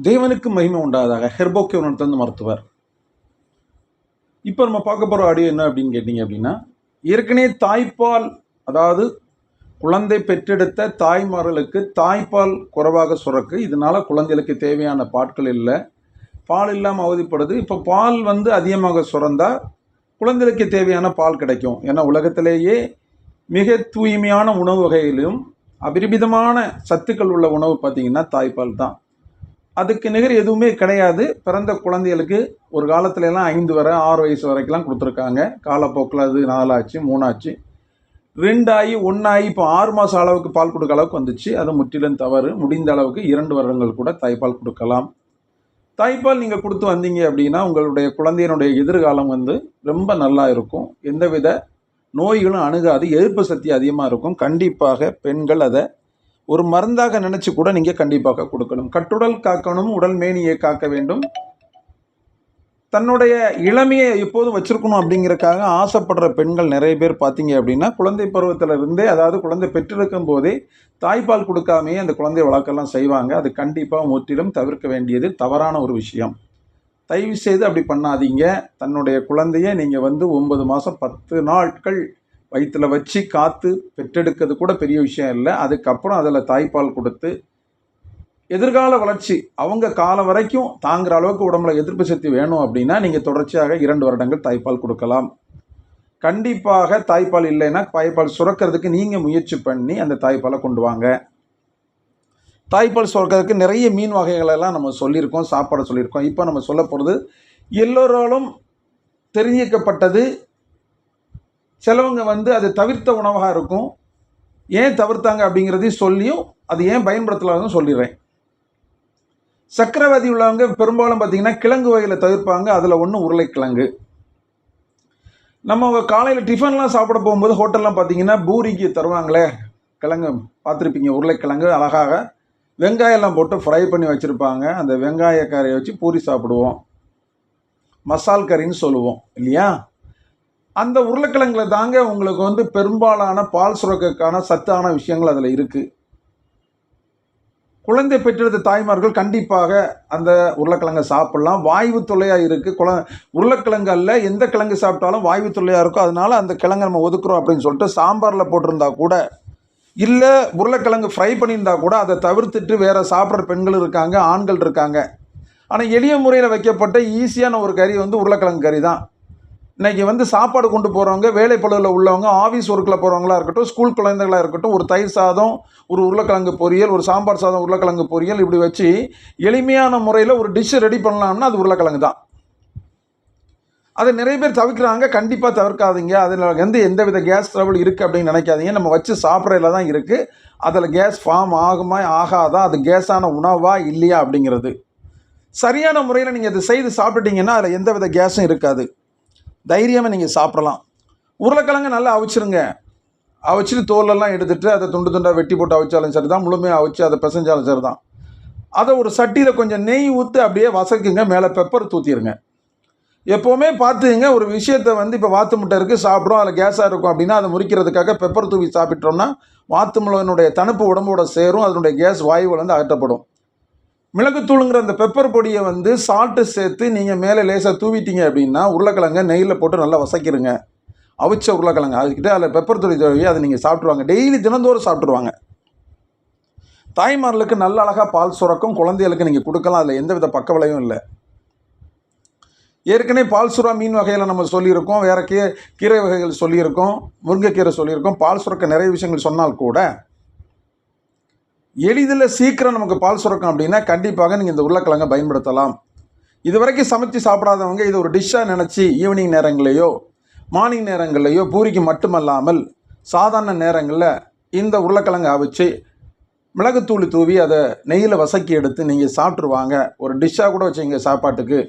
தேவனுக்கு மகிமை உண்டாதாக. ஹெர்போக்கே உணர்த்தந்து மருத்துவர். இப்போ நம்ம பார்க்க போகிற ஆடியோ என்ன அப்படின்னு கேட்டிங்க அப்படின்னா, ஏற்கனவே தாய்ப்பால், அதாவது குழந்தை பெற்றெடுத்த தாய்மார்களுக்கு தாய்ப்பால் குறைவாக சுரக்கு. இதனால் குழந்தைகளுக்கு தேவையான பாட்கள் இல்லை, பால் இல்லாமல் அவதிப்படுது. இப்போ பால் அதிகமாக சுரந்தால் குழந்தைகளுக்கு தேவையான பால் கிடைக்கும். ஏன்னா உலகத்திலேயே மிக தூய்மையான உணவு வகையிலும் அபரிமிதமான சத்துக்கள் உள்ள உணவு பார்த்திங்கன்னா தாய்ப்பால் தான். அதுக்கு நிகர் எதுவுமே கிடையாது. பிறந்த குழந்தைகளுக்கு ஒரு காலத்துலலாம் 5 வரை 6 வயசு வரைக்கும்லாம் கொடுத்துருக்காங்க. காலப்போக்கில் அது 4 ஆச்சு, 3 ஆச்சு, 2 ஆகி 1 ஆகி இப்போ 6 மாதம் அளவுக்கு பால் கொடுக்க அளவுக்கு வந்துச்சு. அது முற்றிலும் தவறு. முடிந்த அளவுக்கு 2 வருடங்கள் கூட தாய்ப்பால் கொடுக்கலாம். தாய்ப்பால் நீங்கள் கொடுத்து வந்தீங்க அப்படின்னா உங்களுடைய குழந்தையினுடைய எதிர்காலம் ரொம்ப நல்லா இருக்கும். எந்தவித நோய்களும் அணுகாது, எதிர்ப்பு சக்தி அதிகமாக இருக்கும். கண்டிப்பாக பெண்கள் அதை ஒரு மருந்தாக நினச்சி கூட நீங்கள் கண்டிப்பாக கொடுக்கணும். கட்டுடல் காக்கணும், உடல் மேனியை காக்க வேண்டும். தன்னுடைய இளமையை எப்போதும் வச்சுருக்கணும் அப்படிங்கிறக்காக ஆசைப்படுற பெண்கள் நிறைய பேர் பார்த்தீங்க அப்படின்னா குழந்தை பருவத்திலிருந்தே, அதாவது குழந்தை பெற்றெடுக்கும் போதே தாய்ப்பால் கொடுக்காமையே அந்த குழந்தை வளர்க்கலாம் செய்வாங்க. அது கண்டிப்பாக முற்றிலும் தவிர்க்க வேண்டியது தவறான ஒரு விஷயம். தயவு செய்து அப்படி பண்ணாதீங்க. தன்னுடைய குழந்தைய நீங்கள் 9 மாதம் 10 நாட்கள் வயிற்றில் வச்சு காத்து பெற்றெடுக்கிறது கூட பெரிய விஷயம் இல்லை. அதுக்கப்புறம் அதில் தாய்ப்பால் கொடுத்து எதிர்கால வளர்ச்சி அவங்க காலம் வரைக்கும் தாங்குகிற அளவுக்கு உடம்புல எதிர்ப்பு சக்தி வேணும் அப்படின்னா நீங்கள் தொடர்ச்சியாக 2 வருடங்கள் தாய்ப்பால் கொடுக்கலாம். கண்டிப்பாக தாய்ப்பால் இல்லைன்னா தாய்ப்பால் சுரக்கிறதுக்கு நீங்கள் முயற்சி பண்ணி அந்த தாய்ப்பாலை கொண்டு வாங்க. தாய்ப்பால் சுரக்கிறதுக்கு நிறைய மீன் வகைகளெல்லாம் நம்ம சொல்லியிருக்கோம், சாப்பாடு சொல்லியிருக்கோம். இப்போ நம்ம சொல்ல போகிறது எல்லோராலும் தெரிஞ்சிக்கப்பட்டது. சிலவங்க அதை தவிர்த்த உணவாக இருக்கும். ஏன் தவிர்த்தாங்க அப்படிங்கிறதையும் சொல்லியும் அது ஏன் பயன்படுத்தலாம்னு சொல்லிடுறேன். சக்கரவாதி உள்ளவங்க பெரும்பாலும் பார்த்திங்கன்னா கிழங்கு வகையில் தவிர்ப்பாங்க. அதில் ஒன்று உருளைக்கிழங்கு. நம்ம காலையில் டிஃபன்லாம் சாப்பிட போகும்போது ஹோட்டல்லாம் பார்த்திங்கன்னா பூரிக்கு தருவாங்களே கிழங்கு பார்த்துருப்பீங்க. உருளைக்கிழங்கு அழகாக வெங்காயம்லாம் போட்டு ஃப்ரை பண்ணி வச்சுருப்பாங்க. அந்த வெங்காய கறியை வச்சு பூரி சாப்பிடுவோம், மசால் கறின்னு சொல்லுவோம் இல்லையா? அந்த உருளைக்கிழங்குல தாங்க உங்களுக்கு பெரும்பாலான பால் சுரக்குக்கான சத்தான விஷயங்கள் அதில் இருக்குது. குழந்தை பெற்றெடுத்த தாய்மார்கள் கண்டிப்பாக அந்த உருளைக்கிழங்கை சாப்பிட்லாம். வாய்வு தொல்லையாக இருக்குது. உருளைக்கிழங்கு அல்ல, எந்த கிழங்கு சாப்பிட்டாலும் வாய்வு தொல்லையாக இருக்கும். அதனால் அந்த கிழங்கை நம்ம ஒதுக்குறோம் அப்படின்னு சொல்லிட்டு சாம்பாரில் போட்டிருந்தா கூட, இல்லை உருளைக்கிழங்கு ஃப்ரை பண்ணியிருந்தா கூட அதை தவிர்த்துட்டு வேறு சாப்பிட்ற பெண்கள் இருக்காங்க, ஆண்கள் இருக்காங்க. ஆனால் எளிய முறையில் வைக்கப்பட்ட ஈஸியான ஒரு கறி உருளைக்கிழங்கு கறி தான். இன்றைக்கி சாப்பாடு கொண்டு போகிறவங்க, வேலைப்பளுவில் உள்ளவங்க, ஆஃபீஸ் ஒர்க்கில் போகிறவங்களா இருக்கட்டும், ஸ்கூல் குழந்தைகளாக இருக்கட்டும், ஒரு தயிர் சாதம், ஒரு உருளைக்கிழங்கு பொரியல், ஒரு சாம்பார் சாதம், உருளைக்கிழங்கு பொரியல், இப்படி வச்சு எளிமையான முறையில் ஒரு டிஷ்ஷு ரெடி பண்ணலாம்னா அது உருளைக்கிழங்கு தான். அதை நிறைய பேர் தவிர்க்கிறாங்க. கண்டிப்பாக தவிர்க்காதீங்க. அதில் எந்தவித கேஸ் ட்ரபிள் இருக்குது அப்படின்னு நினைக்காதீங்க. நம்ம வச்சு சாப்பிட்றதுல தான் இருக்குது. அதில் கேஸ் ஃபார்ம் ஆகுமா ஆகாதா, அது கேஸான உணவா இல்லையா அப்படிங்கிறது. சரியான முறையில் நீங்கள் அதை செய்து சாப்பிட்டுட்டிங்கன்னா அதில் எந்தவித கேஸும் இருக்காது. தைரியமாக நீங்கள் சாப்பிடலாம். உருளைக்கிழங்கு நல்லா அவிச்சிருங்க. அவிச்சிட்டு தோலெல்லாம் எடுத்துகிட்டு அதை துண்டு துண்டாக வெட்டி போட்டு அவிச்சாலும் சரி தான், முழுமையாக அவிச்சு அதை பிசைஞ்சாலும் சரி தான். அதை ஒரு சட்டியில் கொஞ்சம் நெய் ஊற்றி அப்படியே வசக்குங்க, மேலே பெப்பர் தூத்திடுங்க. எப்போவுமே பார்த்துங்க, ஒரு விஷயத்தை இப்போ வாத்து முட்டை இருக்குது சாப்பிட்றோம், அதில் கேஸாக இருக்கும் அப்படின்னா அதை முறிக்கிறதுக்காக பெப்பர் தூவி சாப்பிட்டோம்னா வாத்து முளையினுடைய தணுப்பு உடம்போட சேரும், அதனுடைய கேஸ் வாயுவில் அகற்றப்படும். மிளகுத்தூளுங்கிற அந்த பெப்பர் பொடியை சால்ட்டு சேர்த்து நீங்கள் மேலே லேசாக தூவிட்டீங்க அப்படின்னா உருளைக்கிழங்கை நெய்யில் போட்டு நல்லா வசக்கிடுங்க. அவிச்ச உருளைக்கிழங்கு அதுக்கிட்ட அதில் பெப்பர் தூவி தூவி அதை நீங்கள் சாப்பிட்ருவாங்க. டெய்லி தினந்தோறும் சாப்பிட்ருவாங்க. தாய்மார்களுக்கு நல்ல அழகாக பால் சுரக்கும். குழந்தைகளுக்கு நீங்கள் கொடுக்கலாம். அதில் எந்தவித பக்க விளைவும் இல்லை. ஏற்கனவே பால் சுறா மீன் வகையில் நம்ம சொல்லியிருக்கோம், வேறு கீரை வகைகள் சொல்லியிருக்கோம், முருங்கைக்கீரை சொல்லியிருக்கோம். பால் சுரக்க நிறைய விஷயங்கள் சொன்னால் கூட எளிதில் சீக்கிரம் நமக்கு பால் சுரக்கும் அப்படின்னா கண்டிப்பாக நீங்கள் இந்த உருளைக்கிழங்கை பயன்படுத்தலாம். இது வரைக்கும் சமைச்சு சாப்பிடாதவங்க இது ஒரு டிஷ்ஷாக நினச்சி ஈவினிங் நேரங்களையோ மார்னிங் நேரங்கள்லையோ பூரிக்கு மட்டுமல்லாமல் சாதாரண நேரங்களில் இந்த உருளைக்கிழங்கை அவிச்சு மிளகுத்தூள் தூவி அதை நெய்யில் வசக்கி எடுத்து நீங்கள் சாப்பிட்ருவாங்க. ஒரு டிஷ்ஷாக கூட வச்சுங்க சாப்பாட்டுக்கு.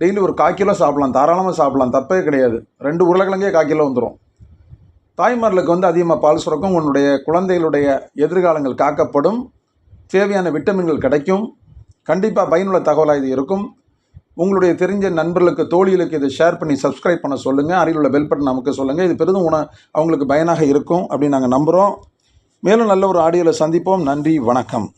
டெய்லி ஒரு 1/4 கிலோ சாப்பிட்லாம், தாராளமாக சாப்பிட்லாம், தப்பே கிடையாது. 2 உருளைக்கிழங்கே 1/4 கிலோ வந்துடும். தாய்மார்களுக்கு அதிகமாக பால் சுரக்கும். உன்னுடைய குழந்தைகளுடைய எதிர்காலங்கள் காக்கப்படும். தேவையான விட்டமின்கள் கிடைக்கும். கண்டிப்பாக பயனுள்ள தகவலாக இது இருக்கும். உங்களுடைய தெரிஞ்ச நண்பர்களுக்கு, தோழிகளுக்கு இதை ஷேர் பண்ணி சப்ஸ்கிரைப் பண்ண சொல்லுங்கள். அருகில் உள்ள பெல் பட்டன் நமக்கு சொல்லுங்கள். இது பெரிதும் அவங்களுக்கு பயனாக இருக்கும் அப்படின்னு நாங்கள் நம்புகிறோம். மேலும் நல்ல ஒரு ஆடியோவில் சந்திப்போம். நன்றி, வணக்கம்.